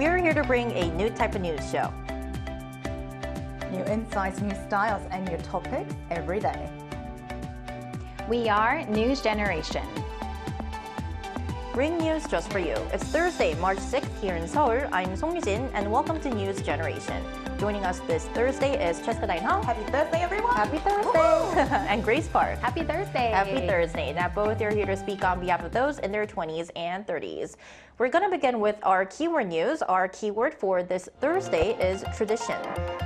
We are here to bring a new type of news show. New insights, new styles, and new topics every day. We are News Generation. Bring news just for you. It's Thursday, March 6th here in Seoul. I'm Song Yujin, and welcome to News Generation. Joining us this Thursday is Cheska Dainhong. Happy Thursday, everyone! Happy Thursday! And Grace Park. Happy Thursday! Happy Thursday. Now, both are here to speak on behalf of those in their 20s and 30s. We're going to begin with our keyword news. Our keyword for this Thursday is tradition.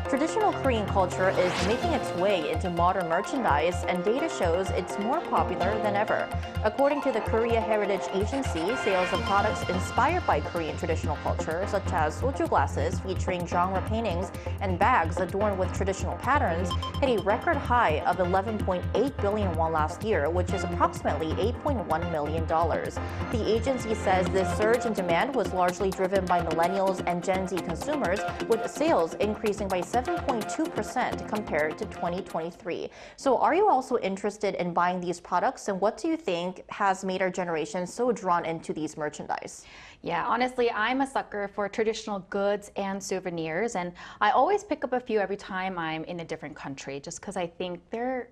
Traditional Korean culture is making its way into modern merchandise, and data shows it's more popular than ever. According to the Korea Heritage Agency, sales of products inspired by Korean traditional culture, such as soju glasses featuring genre paintings and bags adorned with traditional patterns, hit a record high of 11.8 billion won last year, which is approximately $8.1 million. The agency says this surge in demand was largely driven by millennials and Gen Z consumers, with sales increasing by 7.2% compared to 2023. So are you also interested in buying these products, and what do you think has made our generation so drawn into these merchandise? Yeah, honestly, I'm a sucker for traditional goods and souvenirs, and I always pick up a few every time I'm in a different country, just because I think they're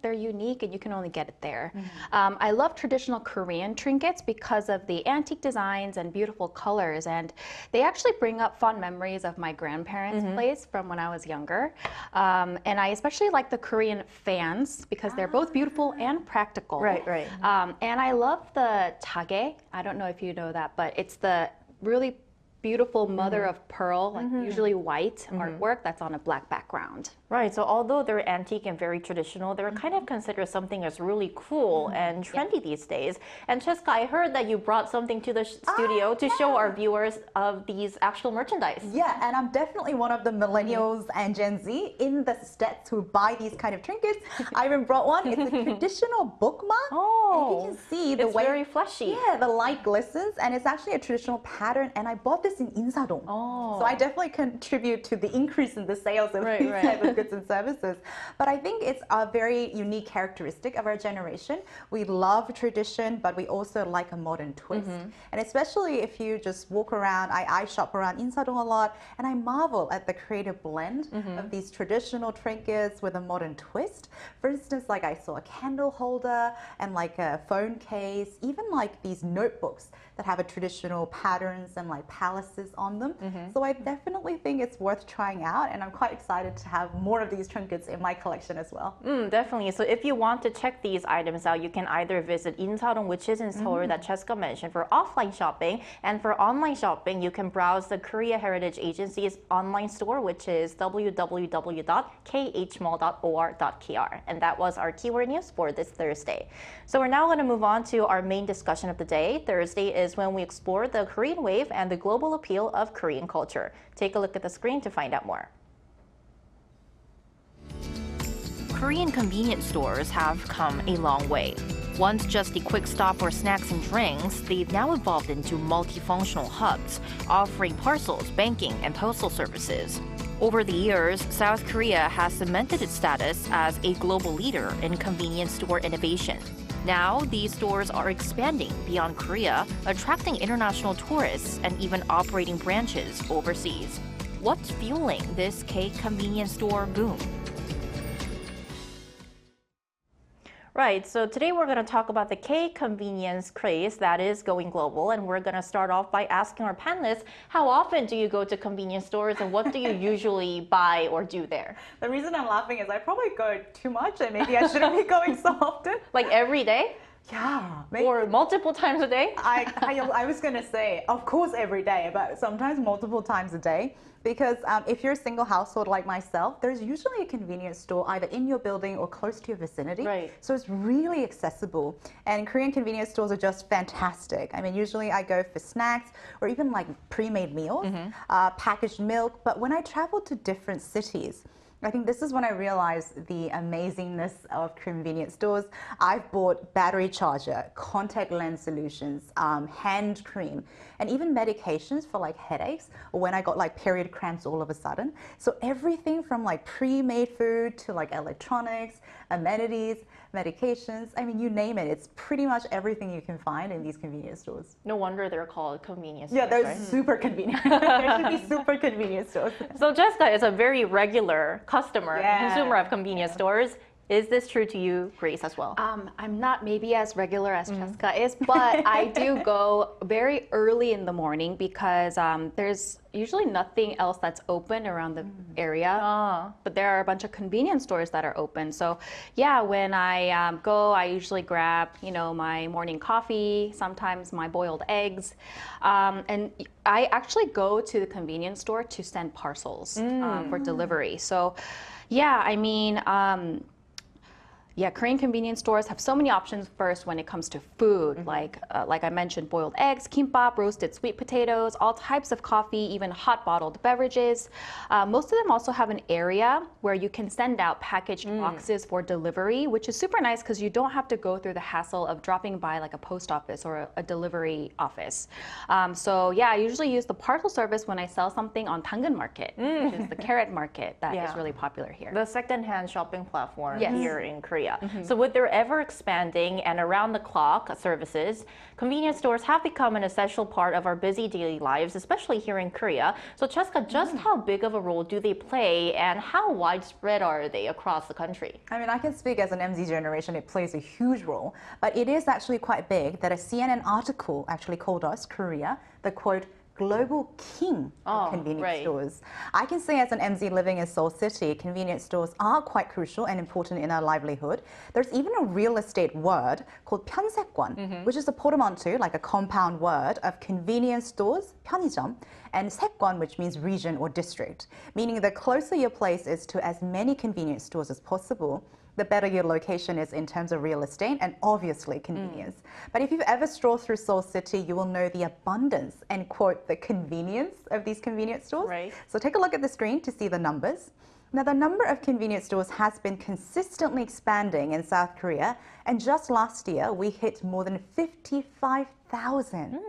unique and you can only get it there. I love traditional Korean trinkets because of the antique designs and beautiful colors, and they actually bring up fond memories of my grandparents' place from when I was younger. And I especially like the Korean fans because they're both beautiful and practical. Right. And I love the tage. I don't know if you know that, but it's the really beautiful mother of pearl, like usually white artwork that's on a black background. Right, so although they're antique and very traditional, they're kind of considered something that's really cool and trendy these days. And Cheska, I heard that you brought something to the studio to show our viewers of these actual merchandise. Yeah, and I'm definitely one of the millennials and Gen Z in the States who buy these kind of trinkets. I even brought one. It's a traditional bookmark. Oh, and you can see the it's way very fleshy. Yeah, the light glistens, and it's actually a traditional pattern. And I bought this in Insadong. Oh. So I definitely contribute to the increase in the sales of these type of goods and services. But I think it's a very unique characteristic of our generation. We love tradition, but we also like a modern twist. And especially if you just walk around, I shop around Insadong a lot, and I marvel at the creative blend of these traditional trinkets with a modern twist. For instance, like I saw a candle holder and like a phone case, even like these notebooks that have a traditional patterns and like palaces on them. So I definitely think it's worth trying out, and I'm quite excited to have more of these trinkets in my collection as well. Definitely. So if you want to check these items out, you can either visit Insadong, which is in Seoul, that Cheska mentioned, for offline shopping, and for online shopping, you can browse the Korea Heritage Agency's online store, which is www.khmall.or.kr. And that was our keyword news for this Thursday. So we're now going to move on to our main discussion of the day. Thursday is when we explore the Korean wave and the global appeal of Korean culture. Take a look at the screen to find out more. Korean convenience stores have come a long way. Once just a quick stop for snacks and drinks, they've now evolved into multifunctional hubs, offering parcels, banking, and postal services. Over the years, South Korea has cemented its status as a global leader in convenience store innovation. Now, these stores are expanding beyond Korea, attracting international tourists and even operating branches overseas. What's fueling this K-convenience store boom? Right, so today we're going to talk about the K-convenience craze that is going global, and we're going to start off by asking our panelists, how often do you go to convenience stores and what do you usually buy or do there? The reason I'm laughing is I probably go too much, and maybe I shouldn't be going so often. Like every day? Yeah. Maybe. Or multiple times a day? I was going to say, of course, every day, but sometimes multiple times a day. Because if you're a single household like myself, there's usually a convenience store either in your building or close to your vicinity. Right. So it's really accessible. And Korean convenience stores are just fantastic. I mean, usually I go for snacks or even like pre-made meals, packaged milk. But when I travel to different cities, I think this is when I realized the amazingness of convenience stores. I've bought battery charger, contact lens solutions, hand cream, and even medications for like headaches or when I got like period cramps all of a sudden. So everything from like pre-made food to like electronics, amenities, medications, I mean, you name it. It's pretty much everything you can find in these convenience stores. No wonder they're called convenience Yeah, stores, they're right? super convenient. They should be super convenient stores. So Jessica is a very regular customer, Yeah. consumer of convenience stores. Is this true to you, Grace, as well? I'm not maybe as regular as Jessica is, but I do go very early in the morning because there's usually nothing else that's open around the area. But there are a bunch of convenience stores that are open. So yeah, when I go, I usually grab, my morning coffee, sometimes my boiled eggs. And I actually go to the convenience store to send parcels for delivery. So yeah, I mean, Korean convenience stores have so many options first when it comes to food, like I mentioned, boiled eggs, kimbap, roasted sweet potatoes, all types of coffee, even hot bottled beverages. Most of them also have an area where you can send out packaged boxes for delivery, which is super nice because you don't have to go through the hassle of dropping by like a post office or a delivery office. So yeah, I usually use the parcel service when I sell something on 당근 Market, which is the carrot market that is really popular here. The second-hand shopping platform Yes. here in Korea. So with their ever-expanding and around-the-clock services, convenience stores have become an essential part of our busy daily lives, especially here in Korea. So Jessica, just how big of a role do they play and how widespread are they across the country? I mean, I can speak as an MZ generation, it plays a huge role, but it is actually quite big that a CNN article actually called us, Korea, the quote, global king of convenience stores. I can say as an MZ living in Seoul City, convenience stores are quite crucial and important in our livelihood. There's even a real estate word called 편세권, which is a portmanteau, like a compound word of convenience stores, 편의점, and 세권, which means region or district, meaning the closer your place is to as many convenience stores as possible, the better your location is in terms of real estate and obviously convenience. But if you've ever strolled through Seoul City, you will know the abundance and quote, the convenience of these convenience stores. Right. So take a look at the screen to see the numbers. Now, the number of convenience stores has been consistently expanding in South Korea, and just last year, we hit more than 55,000.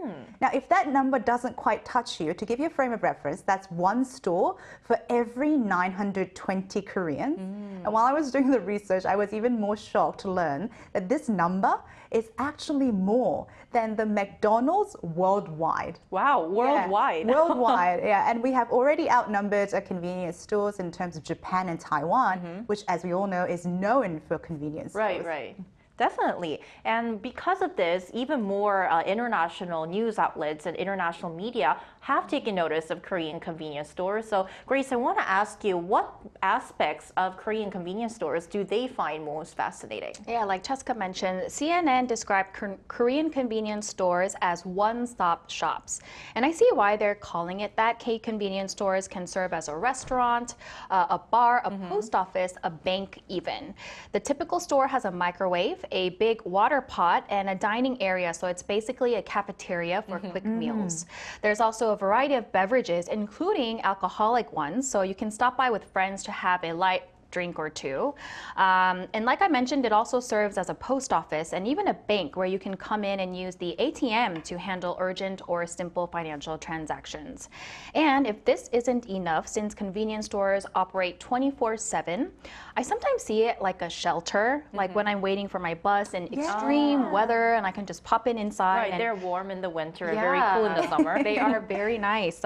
Now, if that number doesn't quite touch you, to give you a frame of reference, that's one store for every 920 Koreans. And while I was doing the research, I was even more shocked to learn that this number is actually more than the McDonald's worldwide. Wow, worldwide. Yeah, worldwide, yeah. And we have already outnumbered our convenience stores in terms of Japan and Taiwan, which, as we all know, is known for convenience stores. Right. Definitely. And because of this, even more international news outlets and international media have taken notice of Korean convenience stores. So, Grace, I want to ask you, what aspects of Korean convenience stores do they find most fascinating? Yeah, like Jessica mentioned, CNN described Korean convenience stores as one-stop shops. And I see why they're calling it that. K-convenience stores can serve as a restaurant, a bar, a post office, a bank even. The typical store has a microwave, a big water pot, and a dining area, so it's basically a cafeteria for quick meals. There's also a variety of beverages, including alcoholic ones, so you can stop by with friends to have a light drink or two. And like I mentioned, it also serves as a post office and even a bank where you can come in and use the ATM to handle urgent or simple financial transactions. And if this isn't enough, since convenience stores operate 24/7, I sometimes see it like a shelter, like when I'm waiting for my bus in extreme weather and I can just pop in inside. Right, and they're warm in the winter, very cool in the summer. They are very nice.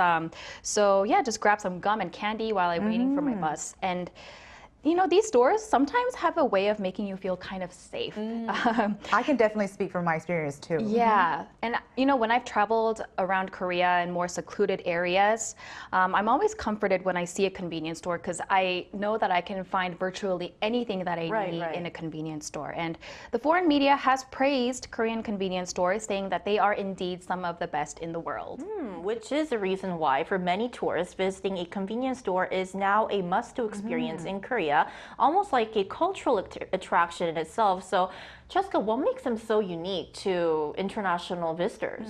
So yeah, just grab some gum and candy while I'm waiting for my bus. And these stores sometimes have a way of making you feel kind of safe. I can definitely speak from my experience too. Yeah. And, when I've traveled around Korea in more secluded areas, I'm always comforted when I see a convenience store because I know that I can find virtually anything that I need in a convenience store. And the foreign media has praised Korean convenience stores, saying that they are indeed some of the best in the world. Which is the reason why, for many tourists, visiting a convenience store is now a must-do experience in Korea, almost like a cultural attraction in itself. So, Jessica, what makes them so unique to international visitors?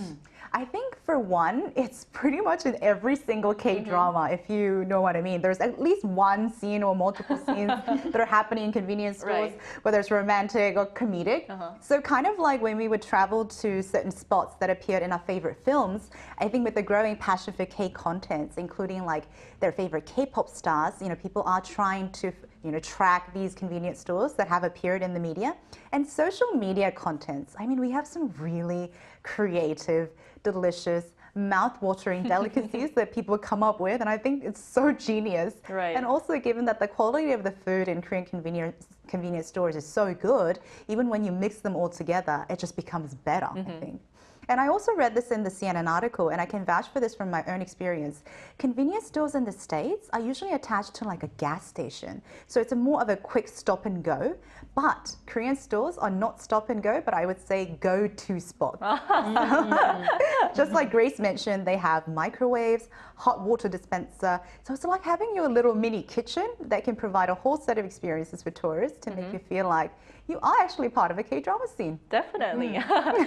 I think for one, it's pretty much in every single K-drama, if you know what I mean. There's at least one scene or multiple scenes that are happening in convenience stores, whether it's romantic or comedic. So kind of like when we would travel to certain spots that appeared in our favorite films, I think with the growing passion for K-contents, including like their favorite K-pop stars, people are trying to track these convenience stores that have appeared in the media. And social media contents, I mean, we have some really creative, delicious, mouth-watering delicacies that people come up with, and I think it's so genius. Right. And also, given that the quality of the food in Korean convenience stores is so good, even when you mix them all together, it just becomes better, I think. And I also read this in the CNN article, and I can vouch for this from my own experience. Convenience stores in the States are usually attached to like a gas station. So it's more of a quick stop and go. But Korean stores are not stop and go, but I would say go-to spots. Just like Grace mentioned, they have microwaves, hot water dispenser. So it's like having your little mini kitchen that can provide a whole set of experiences for tourists to make you feel like you are actually part of a K-drama scene. Definitely.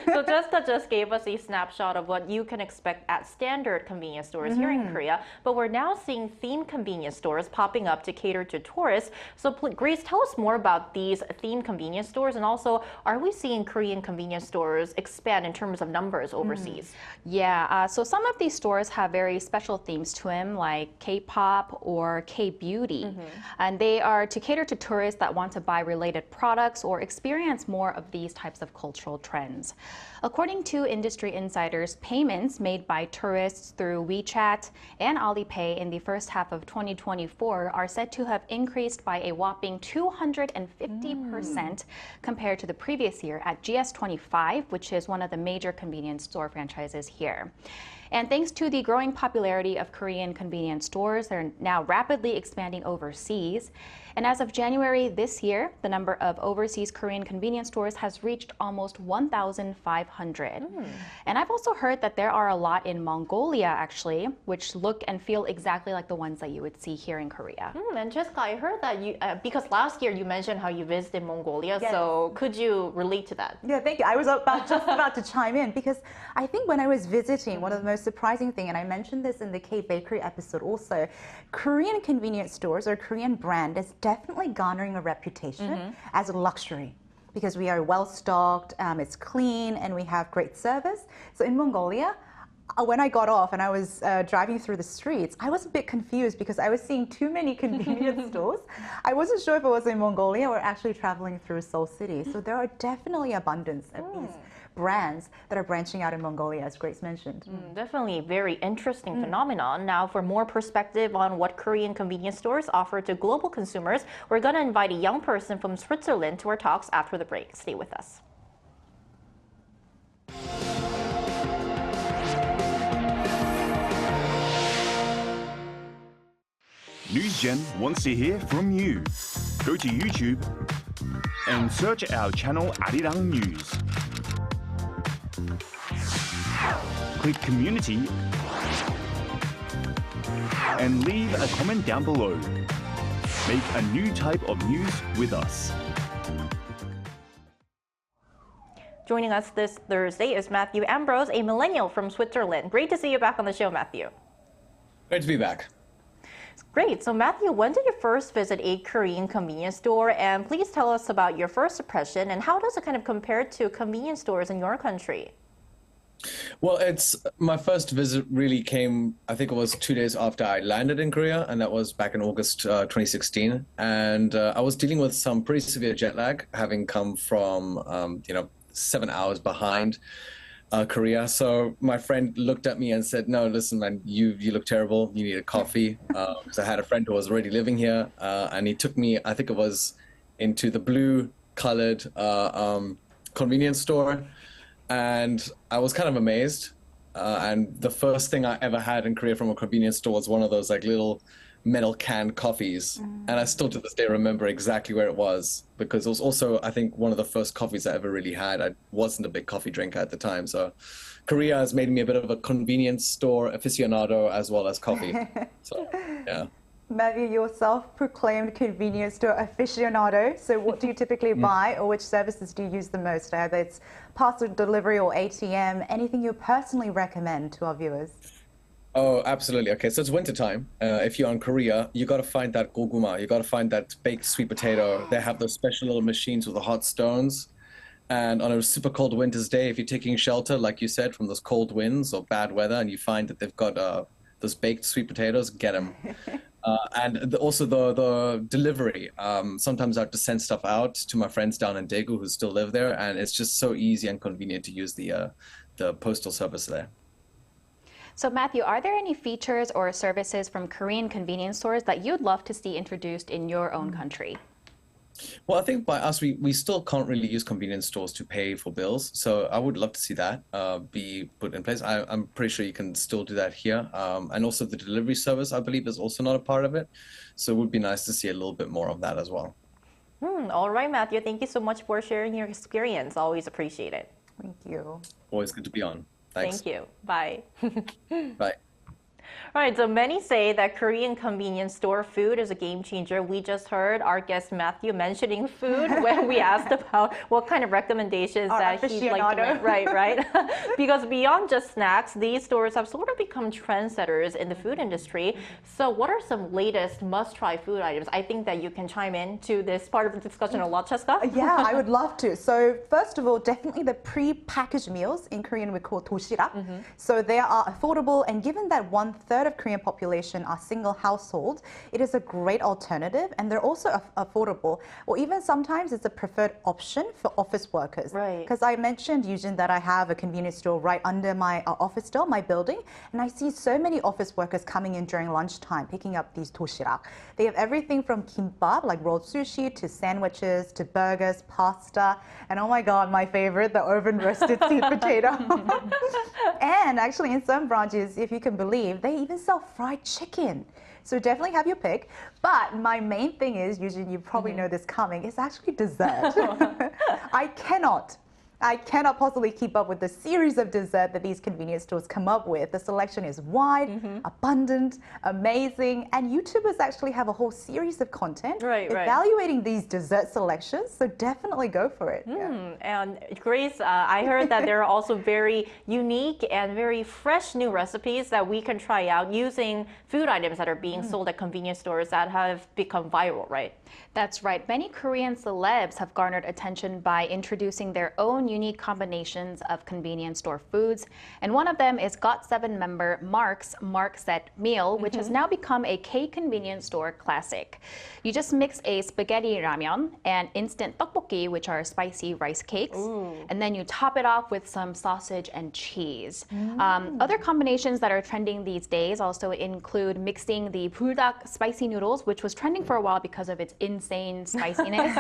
So Jessica just gave us a snapshot of what you can expect at standard convenience stores here in Korea, but we're now seeing themed convenience stores popping up to cater to tourists. So Grace, tell us more about these themed convenience stores, and also, are we seeing Korean convenience stores expand in terms of numbers overseas? Yeah, so some of these stores have very special themes to them, like K-pop or K-beauty. And they are to cater to tourists that want to buy related products or experience more of these types of cultural trends. According to industry insiders, payments made by tourists through WeChat and Alipay in the first half of 2024 are said to have increased by a whopping 250% compared to the previous year at GS25, which is one of the major convenience store franchises here. And thanks to the growing popularity of Korean convenience stores, they're now rapidly expanding overseas. And as of January this year, the number of overseas Korean convenience stores has reached almost 1,500. And I've also heard that there are a lot in Mongolia, actually, which look and feel exactly like the ones that you would see here in Korea. And Jessica, I heard that you, because last year you mentioned how you visited Mongolia, so could you relate to that? Yeah, thank you. I was just about to chime in, because I think when I was visiting, one of the most surprising thing, and I mentioned this in the K-Bakery episode also, Korean convenience stores or Korean brand is definitely garnering a reputation as a luxury, because we are well stocked, it's clean, and we have great service. So in Mongolia, when I got off and I was driving through the streets, I was a bit confused because I was seeing too many convenience stores. I wasn't sure if it was in Mongolia or actually traveling through Seoul City. So there are definitely abundance of these brands that are branching out in Mongolia, as Grace mentioned. Definitely a very interesting phenomenon. Now, for more perspective on what Korean convenience stores offer to global consumers, we're going to invite a young person from Switzerland to our talks after the break. Stay with us. NewsGen wants to hear from you. Go to YouTube and search our channel Arirang.News. Click Community and leave a comment down below. Make a new type of news with us. Joining us this Thursday is Matthew Ambrose, a millennial from Switzerland. Great to see you back on the show, Matthew. Great to be back. Great. So Matthew, when did you first visit a Korean convenience store? And please tell us about your first impression and how does it kind of compare to convenience stores in your country? Well, my first visit really came, I think it was 2 days after I landed in Korea, and that was back in August 2016. And I was dealing with some pretty severe jet lag, having come from, 7 hours behind Korea. So my friend looked at me and said, "No, listen, man, you look terrible. You need a coffee." Because I had a friend who was already living here, and he took me, I think it was, into the blue-colored convenience store. And I was kind of amazed. And the first thing I ever had in Korea from a convenience store was one of those like little metal canned coffees. And I still to this day remember exactly where it was, because it was also, I think, one of the first coffees I ever really had. I wasn't a big coffee drinker at the time. So Korea has made me a bit of a convenience store aficionado as well as coffee. So, yeah. Matthew, you're self-proclaimed convenience store aficionado. So what do you typically buy, or which services do you use the most? Either it's parcel delivery or ATM, anything you personally recommend to our viewers? Oh, absolutely. Okay, so it's wintertime. If you're in Korea, you got to find that goguma. You got to find that baked sweet potato. They have those special little machines with the hot stones. And on a super cold winter's day, if you're taking shelter, like you said, from those cold winds or bad weather, and you find that they've got those baked sweet potatoes, get them. Also the delivery. Sometimes I have to send stuff out to my friends down in Daegu who still live there, and it's just so easy and convenient to use the postal service there. So Matthew, are there any features or services from Korean convenience stores that you'd love to see introduced in your own country? Well, I think by us, we still can't really use convenience stores to pay for bills. So I would love to see that be put in place. I'm pretty sure you can still do that here. And also the delivery service, I believe, is also not a part of it. So it would be nice to see a little bit more of that as well. All right, Matthew. Thank you so much for sharing your experience. Always appreciate it. Thank you. Always good to be on. Thanks. Thank you. Bye. Bye. All right, so many say that Korean convenience store food is a game changer. We just heard our guest Matthew mentioning food when we asked about what kind of recommendations that he'd like to make. Right. Because beyond just snacks, these stores have sort of become trendsetters in the food industry. So what are some latest must-try food items? I think that you can chime in to this part of the discussion a lot, Cheska. Yeah, I would love to. So first of all, definitely the pre-packaged meals. In Korean, we call 도시락. So they are affordable, and given that 1/3 of Korean population are single households, it is a great alternative, and they're also affordable, or even sometimes it's a preferred option for office workers. Right. Because I mentioned, Eugene, that I have a convenience store right under my office door, my building, and I see so many office workers coming in during lunchtime picking up these 도시락. They have everything from kimbap, like rolled sushi, to sandwiches, to burgers, pasta, and oh my God, my favorite, the oven roasted sweet potato. And actually in some branches, if you can believe, they even sell fried chicken. So definitely have your pick. But my main thing is, usually you probably know this coming, it's actually dessert. I cannot possibly keep up with the series of dessert that these convenience stores come up with. The selection is wide, abundant, amazing, and YouTubers actually have a whole series of content evaluating these dessert selections, so definitely go for it. And Grace, I heard that there are also very unique and very fresh new recipes that we can try out using food items that are being sold at convenience stores that have become viral, right? That's right. Many Korean celebs have garnered attention by introducing their own unique combinations of convenience store foods. And one of them is GOT7 member Mark's Mark Set Meal, which has now become a K-convenience store classic. You just mix a spaghetti ramyeon and instant tteokbokki, which are spicy rice cakes, and then you top it off with some sausage and cheese. Other combinations that are trending these days also include mixing the buldak spicy noodles, which was trending for a while because of its insane spiciness.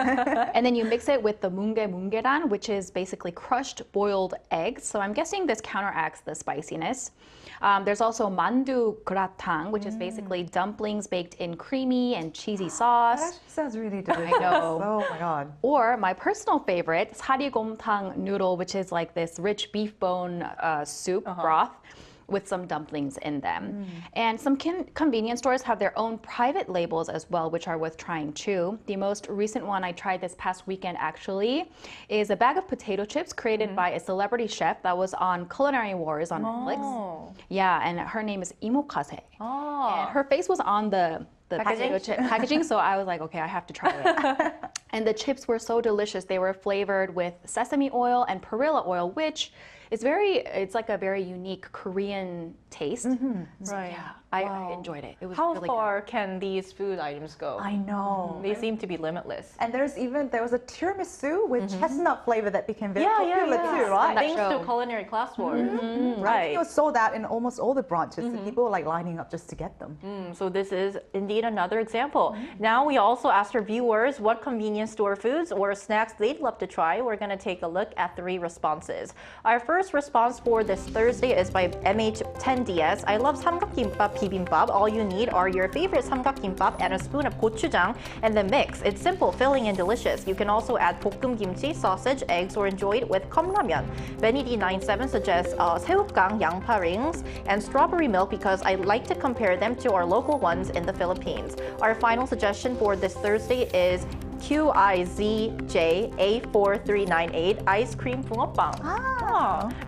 And then you mix it with the mungeran, which is basically crushed boiled eggs. So I'm guessing this counteracts the spiciness. There's also mandu gratin, which is basically dumplings baked in creamy and cheesy sauce. That actually sounds really delicious. I know. Oh my God. Or my personal favorite, sarigomtang noodle, which is like this rich beef bone soup broth with some dumplings in them. And some convenience stores have their own private labels as well, which are worth trying too. The most recent one I tried this past weekend actually is a bag of potato chips created by a celebrity chef that was on Culinary Wars on Netflix. Yeah, and her name is Imokase. And her face was on the potato chip packaging, so I was like, okay, I have to try it. And the chips were so delicious. They were flavored with sesame oil and perilla oil, which is it's like a very unique Korean taste. So, yeah, I enjoyed it. It was How really far can these food items go? I know. They seem to be limitless. And there was a tiramisu with chestnut flavor that became very popular too, right? Thanks to Culinary Class War. I think it was sold out in almost all the branches, and people were like lining up just to get them. So this is indeed another example. Now we also asked our viewers what convenience store foods or snacks they'd love to try. We're going to take a look at 3 responses. Our first first response for this Thursday is by MH10DS. I love 삼각김밥 bibimbap. All you need are your favorite 삼각김밥 and a spoon of gochujang and then mix. It's simple, filling, and delicious. You can also add 볶음 kimchi, sausage, eggs, or enjoy it with 컵라면. Benny D97 suggests 새우깡, 양파 rings, and strawberry milk because I like to compare them to our local ones in the Philippines. Our final suggestion for this Thursday is QIZJA4398 ice cream 붕어빵.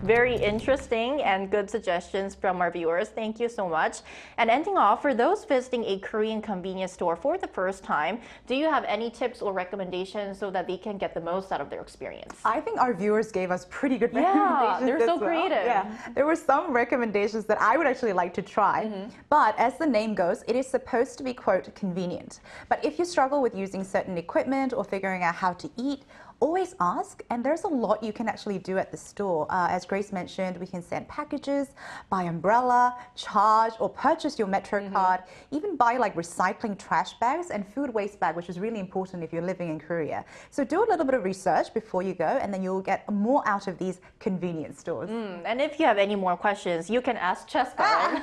Very interesting and good suggestions from our viewers. Thank you so much. And ending off, for those visiting a Korean convenience store for the first time, do you have any tips or recommendations so that they can get the most out of their experience? I think our viewers gave us pretty good recommendations. They're so as well. creative. Yeah, there were some recommendations that I would actually like to try. But as the name goes, it is supposed to be, quote, convenient. But if you struggle with using certain equipment or figuring out how to eat, always ask, and there's a lot you can actually do at the store. As Grace mentioned, we can send packages, buy umbrella, charge or purchase your Metro card, even buy like recycling trash bags and food waste bag, which is really important if you're living in Korea. So do a little bit of research before you go, and then you'll get more out of these convenience stores. And if you have any more questions, you can ask Cheska. Right?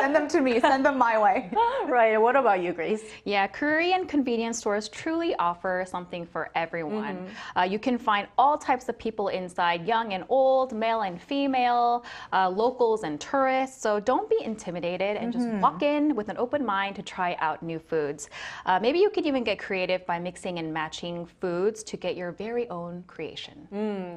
Send them to me, send them my way. Right, what about you, Grace? Yeah, Korean convenience stores truly offer something for everyone. You can find all types of people inside, young and old, male and female, locals and tourists. So don't be intimidated and just walk in with an open mind to try out new foods. Maybe you could even get creative by mixing and matching foods to get your very own creation.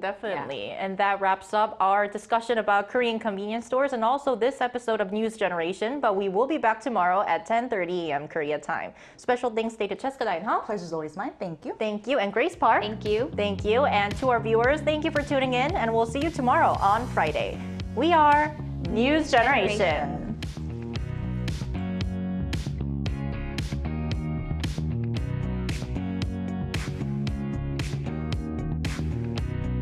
Definitely. Yeah. And that wraps up our discussion about Korean convenience stores and also this episode of News Generation. But we will be back tomorrow at 10:30 a.m. Korea time. Special thanks to Cheska Dainha. Pleasure's always mine. Thank you. Thank you. And Grace Park. Thank you. Thank you. And to our viewers, thank you for tuning in. And we'll see you tomorrow on Friday. We are News Generation.